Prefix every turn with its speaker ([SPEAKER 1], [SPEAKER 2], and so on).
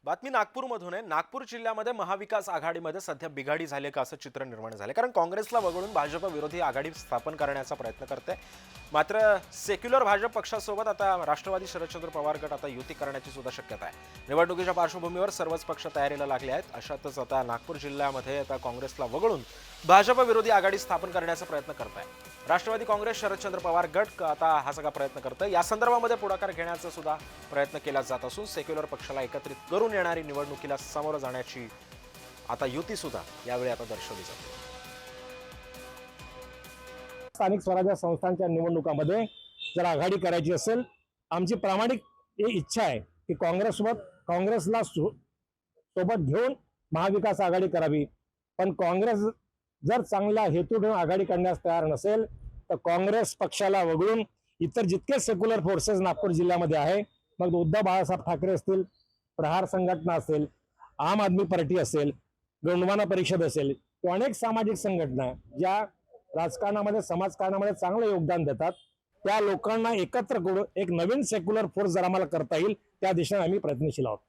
[SPEAKER 1] बातमी नागपूरमधून आहे। नागपूर जिल्ह्यामध्ये महाविकास आघाडीमध्ये सध्या बिघाडी झाली का असं चित्र निर्माण झाले, कारण काँग्रेसला वगळून भाजप विरोधी आघाडी स्थापन करण्याचा प्रयत्न करते। मात्र सेक्युलर भाजप पक्षासोबत आता राष्ट्रवादी शरदचंद्र पवार गट आता युती करण्याची सुद्धा शक्यता आहे। निवडणुकीच्या पार्श्वभूमीवर सर्वच पक्ष तयारीला लागले आहेत। अशातच आता नागपूर जिल्ह्यामध्ये आता काँग्रेसला वगळून भाजप विरोधी आघाडी स्थापन करण्याचा प्रयत्न करत आहे। राष्ट्रवादी काँग्रेस शरदचंद्र पवार गट आता हा सगळा प्रयत्न करतोय। या संदर्भामध्ये पुढाकार घेण्याचा सुद्धा प्रयत्न केला जात असून सेक्युलर पक्षाला एकत्रित करून येणारी निवडणुकीला सामोरं जाण्याची आता युती सुद्धा यावेळी आता दर्शवली जाते।
[SPEAKER 2] स्थानिक स्वराज्य संस्थांच्या निवडणुकामध्ये जर आघाडी करायची असेल, आमची प्रामाणिक इच्छा आहे की काँग्रेसला सोबत घेऊन महाविकास आघाडी करावी। पण काँग्रेस जर चांगला हेतू ठेवून आघाडी करण्यास तयार नसेल तर काँग्रेस पक्षाला वगळून इतर जितके सेक्युलर फोर्सेस नागपूर जिल्ह्यामध्ये आहे, मग उद्धव बाळासाहेब ठाकरे असतील, प्रहार संघटना असेल, आम आदमी पार्टी असेल, गोंडवाना परिषद असेल, किंवा अनेक सामाजिक संघटना ज्या राजकारणामध्ये समाजकारणामध्ये चांगलं योगदान देतात, त्या लोकांना एकत्र करून एक नवीन सेक्युलर फोर्स जर आम्हाला करता येईल त्या दिशेने आम्ही प्रयत्नशील आहोत।